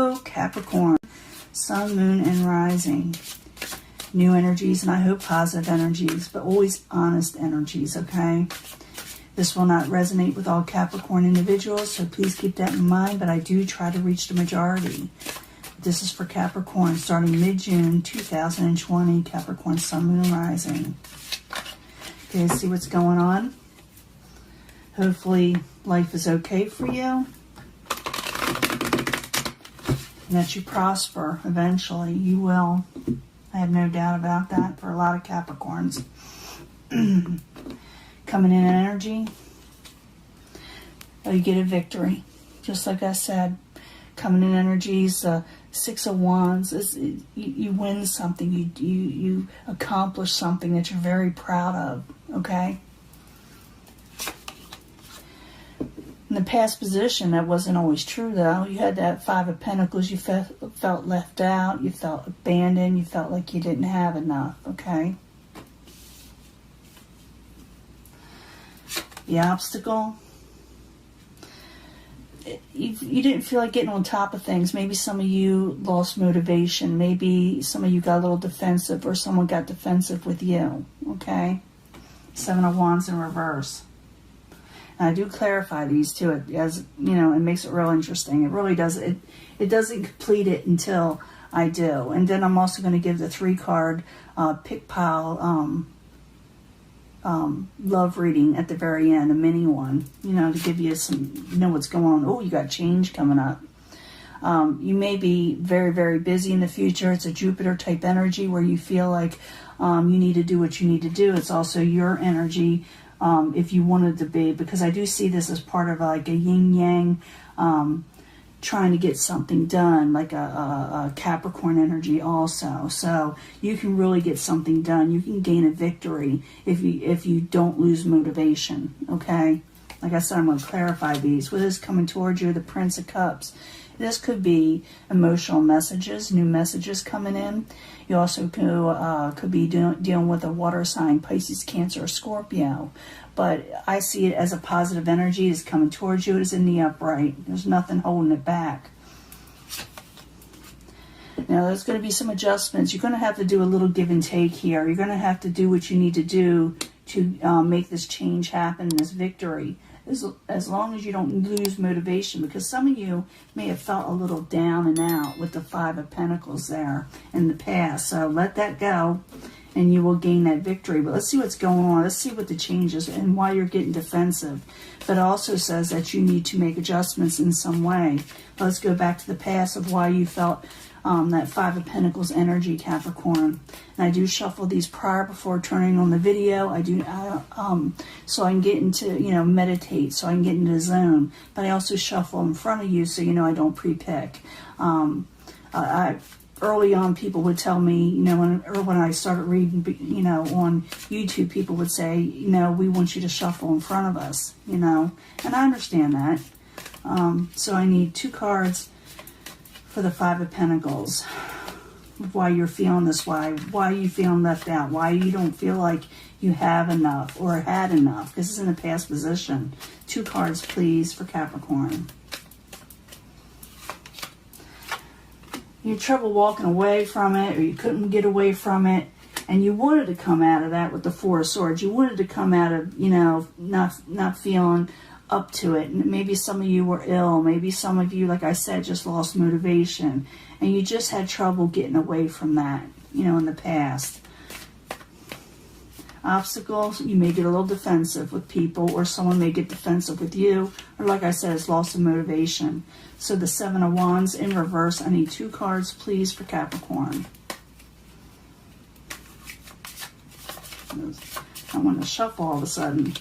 Hello, Capricorn, Sun, Moon, and Rising. New energies, and I hope positive energies, but always honest energies, okay? This will not resonate with all Capricorn individuals, so please keep that in mind, but I do try to reach the majority. This is for Capricorn starting mid-June 2020, Capricorn, Sun, Moon, and Rising. Okay, see what's going on? Hopefully life is okay for you. And that you prosper eventually. You will. I have no doubt about that for a lot of Capricorns. Coming in energy. You get a victory. Just like I said. Coming in energies, 6 of Wands. You win something. You accomplish something that you're very proud of. Okay? In the past position, that wasn't always true, though. You had that 5 of Pentacles. You felt left out. You felt abandoned. You felt like you didn't have enough, okay? The obstacle. You didn't feel like getting on top of things. Maybe some of you lost motivation. Maybe some of you got a little defensive, or someone got defensive with you, okay? 7 of Wands in reverse. And I do clarify these too, as you know, it makes it real interesting. It really does. It doesn't complete it until I do. And then I'm also going to give the 3-card pick pile love reading at the very end, a mini one, you know, to give you some, you know what's going on. Oh, you got change coming up. You may be very, very busy in the future. It's a Jupiter type energy where you feel like you need to do what you need to do. It's also your energy. If you wanted to be, because I do see this as part of like a yin-yang, trying to get something done, like a Capricorn energy also. So you can really get something done. You can gain a victory if you don't lose motivation, okay? Like I said, I'm going to clarify these. What is coming towards you? The Prince of Cups. This could be emotional messages, new messages coming in. You also could be dealing with a water sign, Pisces, Cancer, or Scorpio. But I see it as a positive energy. It's coming towards you. It is in the upright. There's nothing holding it back. Now, there's going to be some adjustments. You're going to have to do a little give and take here. You're going to have to do what you need to do to make this change happen, this victory. As long as you don't lose motivation, because some of you may have felt a little down and out with the 5 of Pentacles there in the past. So let that go and you will gain that victory. But let's see what's going on. Let's see what the changes and why you're getting defensive. But it also says that you need to make adjustments in some way. Let's go back to the past of why you felt that 5 of Pentacles energy, Capricorn. And I do shuffle these prior before turning on the video. I do so I can get into, you know, meditate, so I can get into the zone. But I also shuffle in front of you so you know I don't pre-pick. Early on, people would tell me, you know, when I started reading, you know, on YouTube, people would say, you know, we want you to shuffle in front of us, you know. And I understand that. So I need 2 cards for the 5 of Pentacles. Why you're feeling this way, why you feeling left out, why you don't feel like you have enough or had enough, because it's in a past position. 2 cards, please, for Capricorn. You had trouble walking away from it, or you couldn't get away from it, and you wanted to come out of that with the 4 of Swords. You wanted to come out of, you know, not feeling up to it. And maybe some of you were ill. Maybe some of you, like I said, just lost motivation. And you just had trouble getting away from that, you know, in the past. Obstacles, you may get a little defensive with people, or someone may get defensive with you. Or like I said, it's loss of motivation. So the 7 of Wands in reverse. I need 2 cards, please, for Capricorn. I want to shuffle all of a sudden.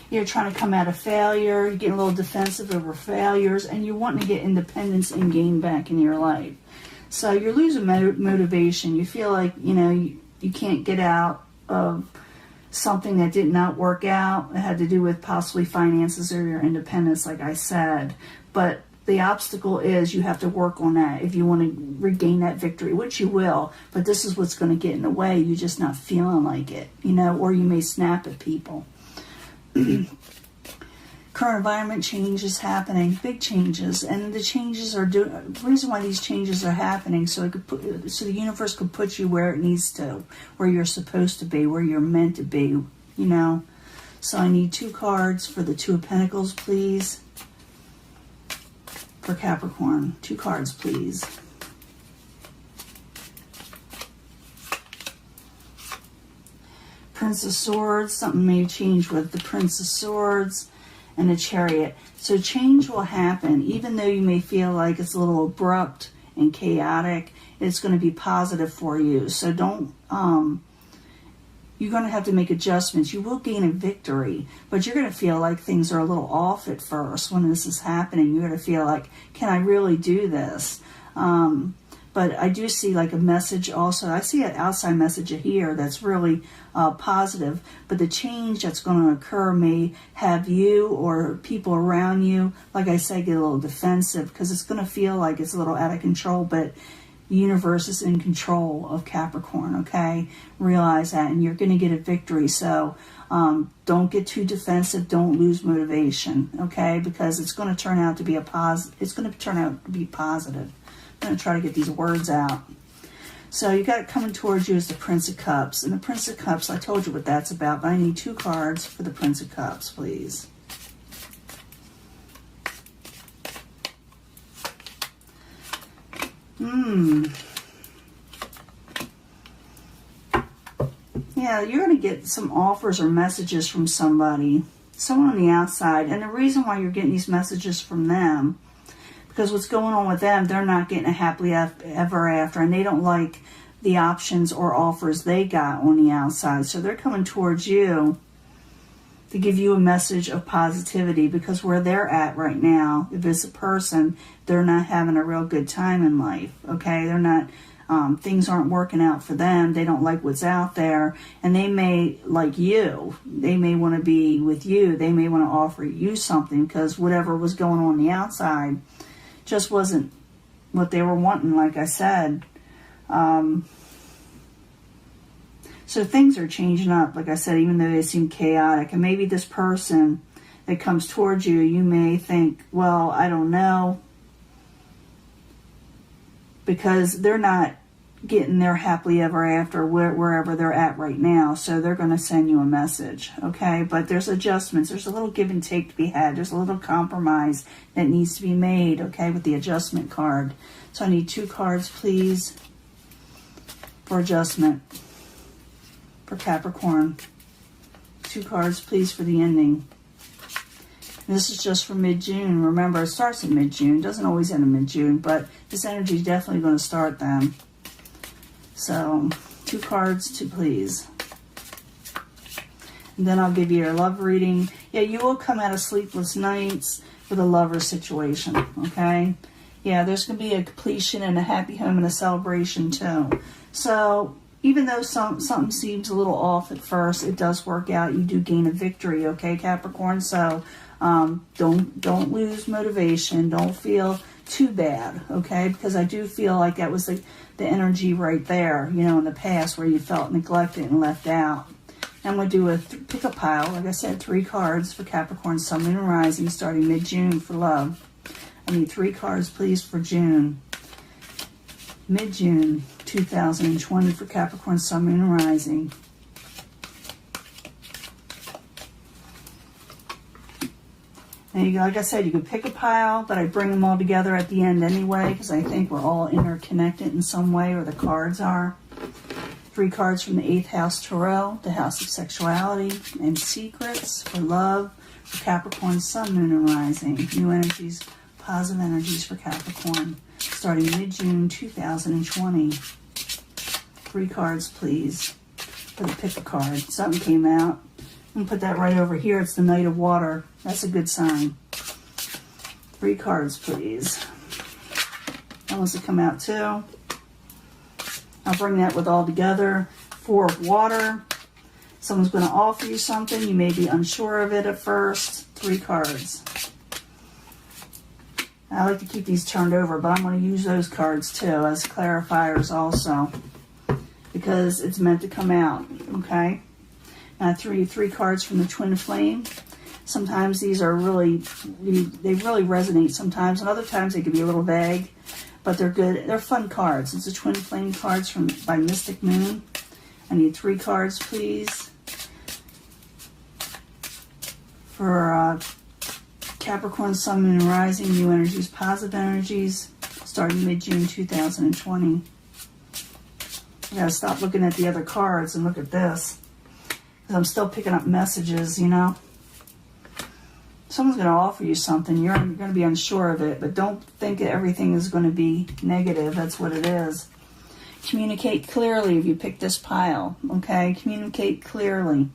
You're trying to come out of failure. You're getting a little defensive over failures. And you're wanting to get independence and gain back in your life. So you're losing motivation. You feel like, you know, you can't get out of something that did not work out. It had to do with possibly finances or your independence, like I said. But the obstacle is you have to work on that if you want to regain that victory, which you will. But this is what's going to get in the way. You're just not feeling like it, you know, or you may snap at people. Current environment change is happening, big changes, and the changes are the reason why these changes are happening, so so the universe could put you where it needs to, where you're supposed to be, where you're meant to be, you know. So I need 2 cards for the 2 of Pentacles, please. For Capricorn, 2 cards, please. Prince of Swords, something may change with the Prince of Swords and the Chariot. So change will happen, even though you may feel like it's a little abrupt and chaotic. It's going to be positive for you. So don't, you're going to have to make adjustments. You will gain a victory, but you're going to feel like things are a little off at first when this is happening. You're going to feel like, can I really do this? But I do see like a message also. I see an outside message here that's really positive. But the change that's going to occur may have you or people around you, like I said, get a little defensive because it's going to feel like it's a little out of control. But the universe is in control of Capricorn, okay? Realize that, and you're going to get a victory. So don't get too defensive. Don't lose motivation, okay? Because it's going to turn out to be it's going to turn out to be positive. I'm going to try to get these words out. So you got it coming towards you is the Prince of Cups. And the Prince of Cups, I told you what that's about, but I need 2 cards for the Prince of Cups, please. Yeah, you're going to get some offers or messages from somebody, someone on the outside. And the reason why you're getting these messages from them, because what's going on with them, they're not getting a happily ever after, and they don't like the options or offers they got on the outside. So they're coming towards you to give you a message of positivity, because where they're at right now, if it's a person, they're not having a real good time in life, okay? They're not, things aren't working out for them. They don't like what's out there, and they may like you. They may want to be with you. They may want to offer you something, because whatever was going on the outside just wasn't what they were wanting, like I said. So things are changing up, like I said, even though they seem chaotic. And maybe this person that comes towards you, you may think, well, I don't know, because they're not getting their happily ever after wherever they're at right now. So they're going to send you a message, okay? But there's adjustments. There's a little give and take to be had. There's a little compromise that needs to be made, okay, with the adjustment card. So I need 2 cards, please, for adjustment for Capricorn. 2 cards, please, for the ending. And this is just for mid-June. Remember, it starts in mid-June. It doesn't always end in mid-June, but this energy is definitely going to start then. So 2 cards to please. And then I'll give you your love reading. Yeah, you will come out of sleepless nights with a lover situation, okay? Yeah, there's going to be a completion and a happy home and a celebration too. So even though something seems a little off at first, it does work out. You do gain a victory, okay, Capricorn? So don't lose motivation. Don't feel too bad, okay? Because I do feel like that was the energy right there, you know, in the past where you felt neglected and left out. I'm going to do a pick a pile, like I said, 3 cards for Capricorn, Sun, Moon, and Rising, starting mid-June for love. I need 3 cards, please, for June. Mid-June 2020 for Capricorn, Sun, Moon, and Rising. And you, like I said, you could pick a pile, but I bring them all together at the end anyway, because I think we're all interconnected in some way, or the cards are. 3 cards from the 8th house Tarot, the house of sexuality and secrets for love for Capricorn, Sun, Moon, and Rising. New energies, positive energies for Capricorn, starting mid-June 2020. 3 cards, please, for the pick a card. Something came out. I'm going to put that right over here. It's the Knight of Water. That's a good sign. 3 cards, please. That wants to come out too. I'll bring that with all together. 4 of Water. Someone's going to offer you something. You may be unsure of it at first. 3 cards. I like to keep these turned over, but I'm going to use those cards too as clarifiers also, because it's meant to come out, okay? Now, three cards from the Twin Flame. Sometimes these are really, they really resonate sometimes, and other times they can be a little vague, but they're good. They're fun cards. It's the Twin Flame cards by Mystic Moon. I need 3 cards, please, for Capricorn, Sun, Moon, and Rising, new energies, positive energies, starting mid-June 2020. I gotta stop looking at the other cards and look at this, because I'm still picking up messages, you know. Someone's going to offer you something. You're going to be unsure of it, but don't think that everything is going to be negative. That's what it is. Communicate clearly if you pick this pile, okay? Communicate clearly.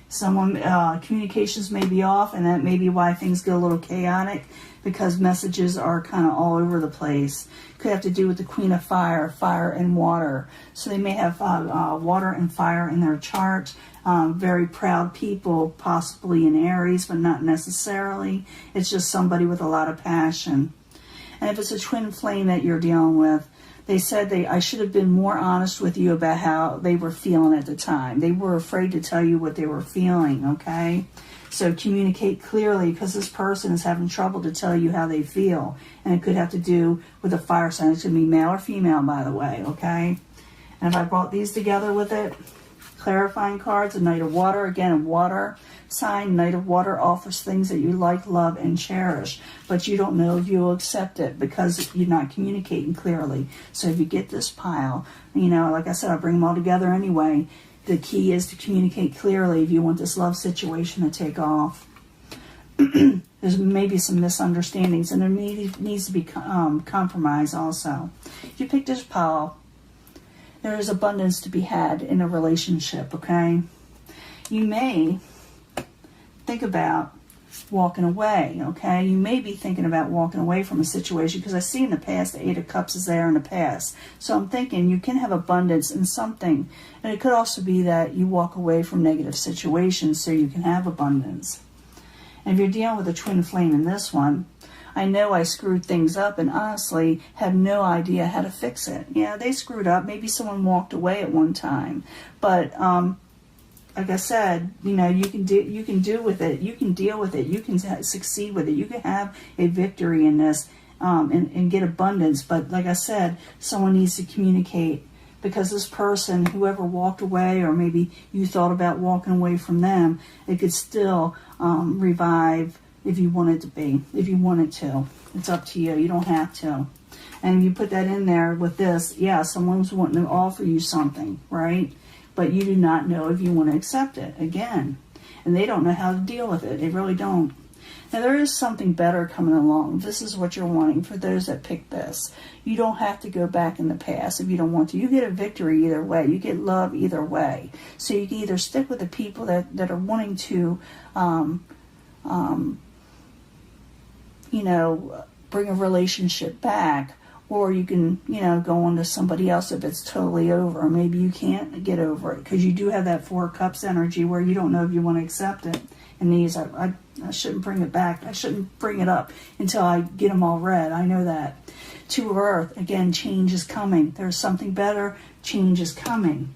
Communications may be off, and that may be why things get a little chaotic, because messages are kind of all over the place. Could have to do with the Queen of Fire, fire and water. So they may have water and fire in their chart. Very proud people, possibly in Aries, but not necessarily. It's just somebody with a lot of passion. And if it's a twin flame that you're dealing with, they said I should have been more honest with you about how they were feeling at the time. They were afraid to tell you what they were feeling, okay? So communicate clearly, because this person is having trouble to tell you how they feel. And it could have to do with a fire sign. It's going to be male or female, by the way, okay? And if I brought these together with it, clarifying cards, a Knight of Water, again, a water sign. Knight of Water offers things that you like, love, and cherish, but you don't know if you'll accept it because you're not communicating clearly. So if you get this pile, you know, like I said, I'll bring them all together anyway. The key is to communicate clearly if you want this love situation to take off. There's maybe some misunderstandings, and there needs to be compromise also. If you pick this pile, there is abundance to be had in a relationship, okay? You may think about walking away, okay? You may be thinking about walking away from a situation, because I see in the past the 8 of Cups is there in the past. So I'm thinking you can have abundance in something. And it could also be that you walk away from negative situations so you can have abundance. And if you're dealing with a twin flame in this one, I know I screwed things up and honestly have no idea how to fix it. Yeah, they screwed up. Maybe someone walked away at one time. But like I said, you know, you can do with it. You can deal with it. You can succeed with it. You can have a victory in this and get abundance. But like I said, someone needs to communicate, because this person, whoever walked away, or maybe you thought about walking away from them, it could still revive if you want it to be, if you want it to. It's up to you. You don't have to. And you put that in there with this, yeah, someone's wanting to offer you something, right? But you do not know if you want to accept it, again. And they don't know how to deal with it. They really don't. Now, there is something better coming along. This is what you're wanting for those that pick this. You don't have to go back in the past if you don't want to. You get a victory either way. You get love either way. So you can either stick with the people that are wanting to you know, bring a relationship back, or you can, you know, go on to somebody else if it's totally over. Or maybe you can't get over it, because you do have that 4 of Cups energy where you don't know if you want to accept it. And these, I shouldn't bring it back. I shouldn't bring it up until I get them all read. I know that. 2 of Earth, again, change is coming. There's something better. Change is coming.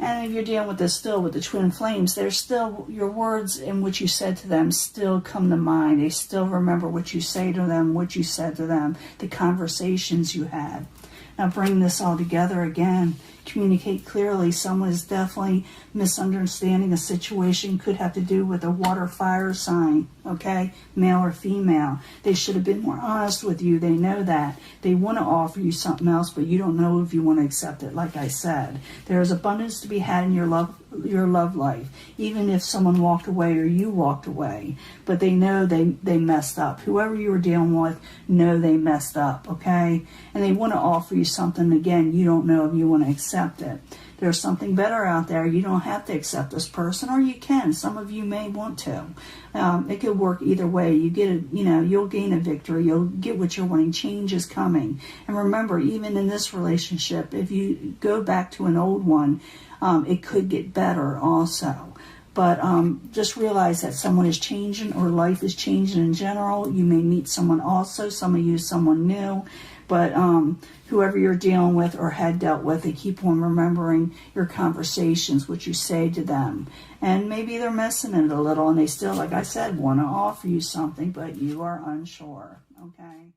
And if you're dealing with this still with the twin flames, there's still your words and what you said to them still come to mind. They still remember what you say to them, what you said to them, the conversations you had. Now bring this all together again. Communicate clearly. Someone is definitely misunderstanding a situation. Could have to do with a water fire sign, okay? Male or female. They should have been more honest with you. They know that. They want to offer you something else, but you don't know if you want to accept it, like I said. There is abundance to be had in your love life, even if someone walked away or you walked away. But they know they messed up. Whoever you were dealing with, know they messed up, okay? And they want to offer you something. Again, you don't know if you want to accept it. There's something better out there. You don't have to accept this person, or you can. Some of you may want to. It could work either way. You get you'll gain a victory. You'll get what you're wanting. Change is coming. And remember, even in this relationship, if you go back to an old one, it could get better also. But just realize that someone is changing, or life is changing in general. You may meet someone also. Some of you, someone new. But whoever you're dealing with or had dealt with, they keep on remembering your conversations, what you say to them. And maybe they're missing it a little, and they still, like I said, want to offer you something, but you are unsure. Okay.